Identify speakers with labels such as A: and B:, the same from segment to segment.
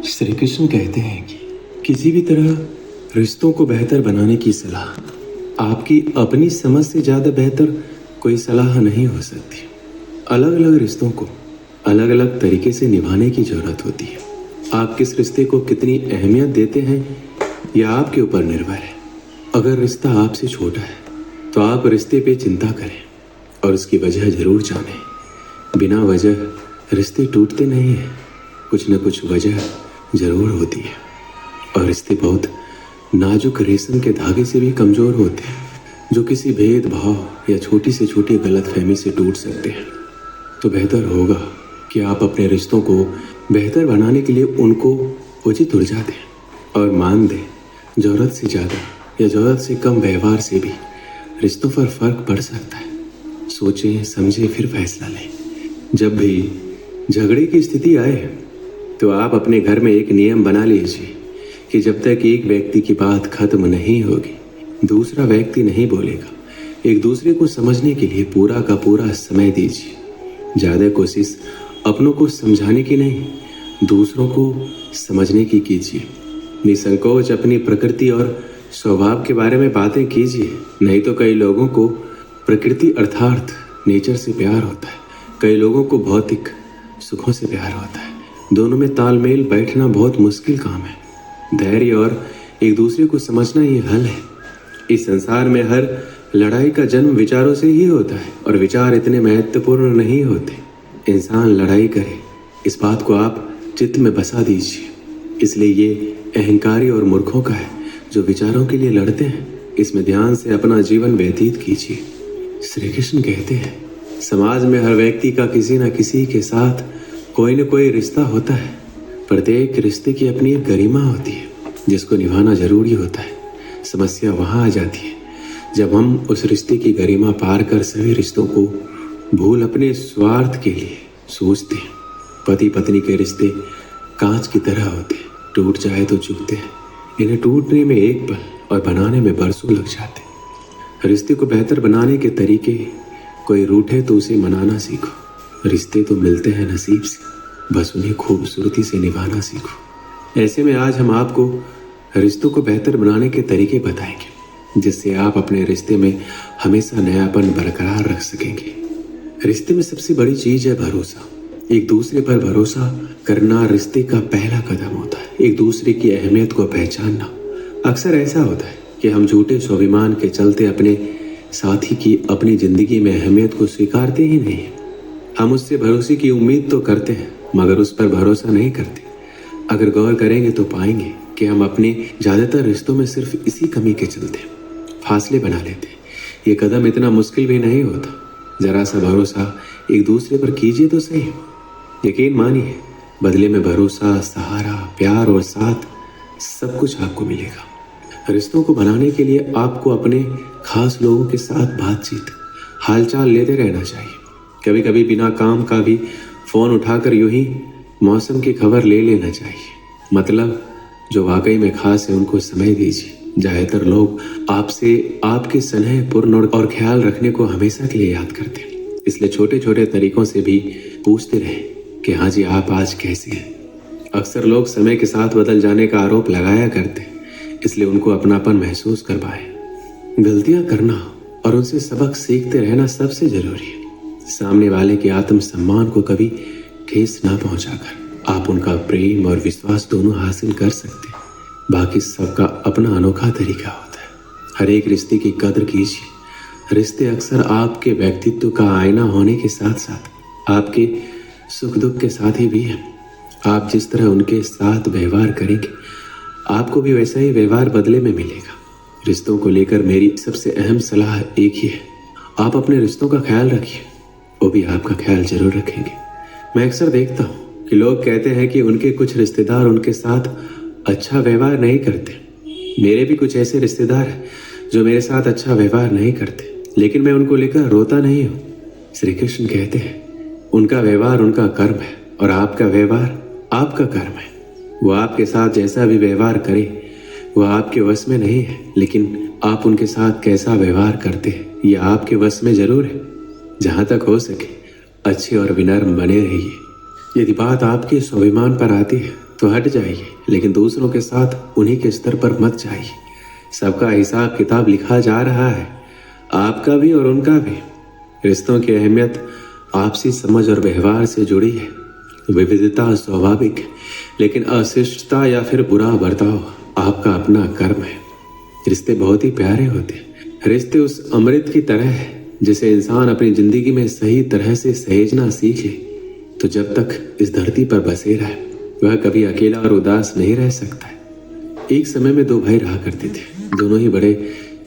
A: श्री कृष्ण कहते हैं कि किसी भी तरह रिश्तों को बेहतर बनाने की सलाह आपकी अपनी समझ से ज़्यादा बेहतर कोई सलाह नहीं हो सकती। अलग अलग रिश्तों को अलग अलग तरीके से निभाने की ज़रूरत होती है। आप किस रिश्ते को कितनी अहमियत देते हैं यह आपके ऊपर निर्भर है। अगर रिश्ता आपसे छोटा है तो आप रिश्ते पे चिंता करें और उसकी वजह ज़रूर जानें। बिना वजह रिश्ते टूटते नहीं हैं, कुछ न कुछ वजह ज़रूर होती है और रिश्ते बहुत नाजुक रेशम के धागे से भी कमज़ोर होते हैं जो किसी भेदभाव या छोटी से छोटी गलतफहमी से टूट सकते हैं। तो बेहतर होगा कि आप अपने रिश्तों को बेहतर बनाने के लिए उनको उचित ऊर्जा दें और मान दें ज़रूरत से ज़्यादा या ज़रूरत से कम व्यवहार से भी रिश्तों पर फर्क पड़ सकता है। सोचें, समझें, फिर फैसला लें। जब भी झगड़े की स्थिति आए तो आप अपने घर में एक नियम बना लीजिए कि जब तक एक व्यक्ति की बात खत्म नहीं होगी दूसरा व्यक्ति नहीं बोलेगा। एक दूसरे को समझने के लिए पूरा का पूरा समय दीजिए। ज़्यादा कोशिश अपनों को समझाने की नहीं, दूसरों को समझने की कीजिए। निसंकोच अपनी प्रकृति और स्वभाव के बारे में बातें कीजिए। नहीं तो कई लोगों को प्रकृति अर्थात नेचर से प्यार होता है, कई लोगों को भौतिक सुखों से प्यार होता है। दोनों में तालमेल बैठना बहुत मुश्किल काम है। धैर्य और एक दूसरे को समझना ही हल है। इस संसार में हर लड़ाई का जन्म विचारों से ही होता है और विचार इतने महत्वपूर्ण नहीं होते। इंसान लड़ाई करे इस बात को आप चित्त में बसा दीजिए। इसलिए ये अहंकारी और मूर्खों का है जो विचारों के लिए लड़ते हैं। इसमें ध्यान से अपना जीवन व्यतीत कीजिए। श्री कृष्ण कहते हैं समाज में हर व्यक्ति का किसी न किसी के साथ कोई न कोई रिश्ता होता है। प्रत्येक रिश्ते की अपनी एक गरिमा होती है जिसको निभाना जरूरी होता है। समस्या वहाँ आ जाती है जब हम उस रिश्ते की गरिमा पार कर सभी रिश्तों को भूल अपने स्वार्थ के लिए सोचते हैं। पति पत्नी के रिश्ते कांच की तरह होते हैं, टूट जाए तो चुभते हैं। इन्हें टूटने में एक पल और बनाने में बरसों लग जाते हैं। रिश्ते को बेहतर बनाने के तरीके, कोई रूठे तो उसे मनाना सीखो। रिश्ते तो मिलते हैं नसीब से, बस उन्हें खूबसूरती से निभाना सीखो। ऐसे में आज हम आपको रिश्तों को बेहतर बनाने के तरीके बताएंगे जिससे आप अपने रिश्ते में हमेशा नयापन बरकरार रख सकेंगे। रिश्ते में सबसे बड़ी चीज है भरोसा। एक दूसरे पर भरोसा करना रिश्ते का पहला कदम होता है। एक दूसरे की अहमियत को पहचानना। अक्सर ऐसा होता है कि हम झूठे स्वाभिमान के चलते अपने साथी की अपनी जिंदगी में अहमियत को स्वीकारते ही नहीं हैं। हम उससे भरोसे की उम्मीद तो करते हैं मगर उस पर भरोसा नहीं करते। अगर गौर करेंगे तो पाएंगे कि हम अपने ज़्यादातर रिश्तों में सिर्फ इसी कमी के चलते फासले बना लेते हैं। ये कदम इतना मुश्किल भी नहीं होता। जरा सा भरोसा एक दूसरे पर कीजिए तो सही। यकीन मानिए बदले में भरोसा, सहारा, प्यार और साथ सब कुछ आपको मिलेगा। रिश्तों को बनाने के लिए आपको अपने खास लोगों के साथ बातचीत, हालचाल लेते रहना चाहिए। कभी कभी बिना काम का भी फ़ोन उठाकर यूं ही मौसम की खबर ले लेना चाहिए। मतलब जो वाकई में खास है उनको समय दीजिए। ज़्यादातर लोग आपसे आपके स्नेहपूर्ण और ख्याल रखने को हमेशा के लिए याद करते हैं। इसलिए छोटे छोटे तरीकों से भी पूछते रहें कि हाँ जी आप आज कैसे हैं। अक्सर लोग समय के साथ बदल जाने का आरोप लगाया करते हैं, इसलिए उनको अपनापन महसूस करवाएं। गलतियां करना और उनसे सबक सीखते रहना सबसे जरूरी है। सामने वाले के आत्मसम्मान को कभी ठेस ना पहुंचाकर आप उनका प्रेम और विश्वास दोनों हासिल कर सकते हैं। बाकी सबका अपना अनोखा तरीका होता है। हर एक रिश्ते की कदर कीजिए। रिश्ते अक्सर आपके व्यक्तित्व का आईना होने के साथ साथ आपके सुख दुख के साथी भी हैं। आप जिस तरह उनके साथ व्यवहार करेंगे आपको भी वैसा ही व्यवहार बदले में मिलेगा। रिश्तों को लेकर मेरी सबसे अहम सलाह एक ही है, आप अपने रिश्तों का ख्याल रखिए, वो भी आपका ख्याल जरूर रखेंगे। मैं अक्सर देखता हूँ कि लोग कहते हैं कि उनके कुछ रिश्तेदार उनके साथ अच्छा व्यवहार नहीं करते। मेरे भी कुछ ऐसे रिश्तेदार हैं जो मेरे साथ अच्छा व्यवहार नहीं करते, लेकिन मैं उनको लेकर रोता नहीं हूँ। श्री कृष्ण कहते हैं उनका व्यवहार उनका कर्म है और आपका व्यवहार आपका कर्म है। वो आपके साथ जैसा भी व्यवहार करे वो आपके वश में नहीं है, लेकिन आप उनके साथ कैसा व्यवहार करते हैं ये आपके वश में जरूर है। जहाँ तक हो सके अच्छे और विनम्र बने रहिए। यदि बात आपके स्वाभिमान पर आती है तो हट जाइए, लेकिन दूसरों के साथ उन्हीं के स्तर पर मत जाइए। सबका हिसाब किताब लिखा जा रहा है, आपका भी और उनका भी। रिश्तों की अहमियत आपसी समझ और व्यवहार से जुड़ी है। विविधता स्वाभाविक है, लेकिन अशिष्टता या फिर बुरा बर्ताव आपका अपना कर्म है। रिश्ते बहुत ही प्यारे होते हैं। रिश्ते उस अमृत की तरह है जिसे इंसान अपनी जिंदगी में सही तरह से सहेजना सीख ले, तो जब तक इस धरती पर बसेरा है वह कभी अकेला और उदास नहीं रह सकता है। एक समय में दो भाई रहा करते थे। दोनों ही बड़े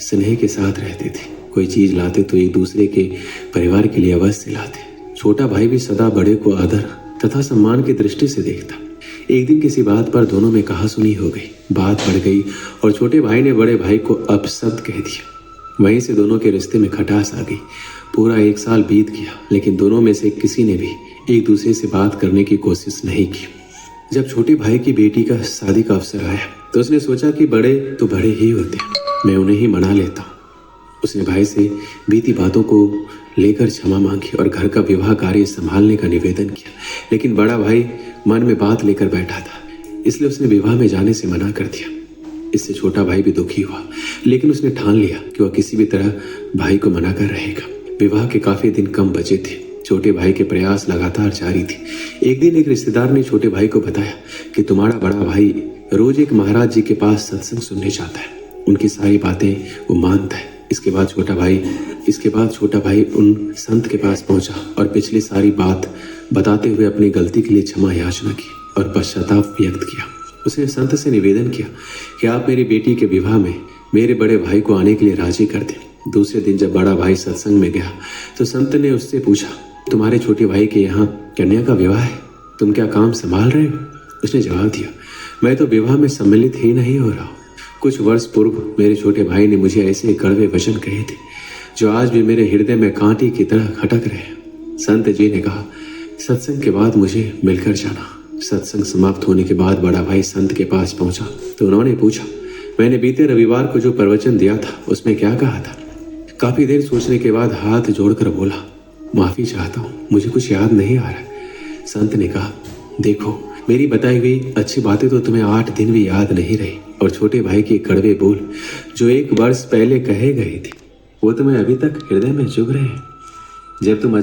A: स्नेह के साथ रहते थे। कोई चीज लाते तो एक दूसरे के परिवार के लिए अवश्य लाते। छोटा भाई भी सदा बड़े को आदर तथा सम्मान की दृष्टि से देखता। एक दिन किसी बात पर दोनों में कहासुनी हो गई। बात बढ़ गई और छोटे भाई ने बड़े भाई को अपशब्द कह दिया। वहीं से दोनों के रिश्ते में खटास आ गई। पूरा 1 साल बीत गया, लेकिन दोनों में से किसी ने भी एक दूसरे से बात करने की कोशिश नहीं की। जब छोटे भाई की बेटी का शादी का अवसर आया तो उसने सोचा कि बड़े तो बड़े ही होते हैं, मैं उन्हें ही मना लेता हूँ। उसने भाई से बीती बातों को लेकर क्षमा मांगी और घर का विवाह कार्य संभालने का निवेदन किया। लेकिन बड़ा भाई मन में बात लेकर बैठा था, इसलिए उसने विवाह में जाने से मना कर दिया। इससे छोटा भाई भी दुखी हुआ, लेकिन उसने ठान लिया कि वह किसी भी तरह भाई को मना कर रहेगा। विवाह के काफी दिन कम बचे थे। छोटे भाई के प्रयास लगातार जारी थे। एक दिन एक रिश्तेदार ने छोटे भाई को बताया कि तुम्हारा बड़ा भाई रोज एक महाराज जी के पास सत्संग सुनने जाता है, उनकी सारी बातें वो मानता है। इसके बाद छोटा भाई उन संत के पास पहुंचा और पिछली सारी बात बताते हुए अपनी गलती के लिए क्षमा याचना की और पश्चाताप व्यक्त किया। उसने संत से निवेदन किया कि आप मेरी बेटी के विवाह में मेरे बड़े भाई को आने के लिए राजी कर दें। दूसरे दिन जब बड़ा भाई सत्संग में गया तो संत ने उससे पूछा, तुम्हारे छोटे भाई के यहाँ कन्या का विवाह है, तुम क्या काम संभाल रहे हो? उसने जवाब दिया, मैं तो विवाह में सम्मिलित ही नहीं हो रहा हूँ। कुछ वर्ष पूर्व मेरे छोटे भाई ने मुझे ऐसे कड़वे वचन कहे थे जो आज भी मेरे हृदय में कांटे की तरह खटक रहे हैं। संत जी ने कहा, सत्संग के बाद मुझे मिलकर जाना। सत्संग समाप्त होने के बाद बड़ा भाई संत के पास पहुंचा तो उन्होंने पूछा, मैंने बीते रविवार को जो प्रवचन दिया था उसमें क्या कहा था? काफी देर सोचने के बाद हाथ जोड़कर बोला, माफी चाहता हूँ, मुझे कुछ याद नहीं आ रहा। संत ने कहा, देखो मेरी बताई हुई अच्छी बातें तो तुम्हें 8 दिन भी याद नहीं रही, और छोटे भाई के कड़वे बोल जो 1 वर्ष पहले कहे गए थे वो तुम्हें अभी तक हृदय में चुभ रहे हैं। जब तुम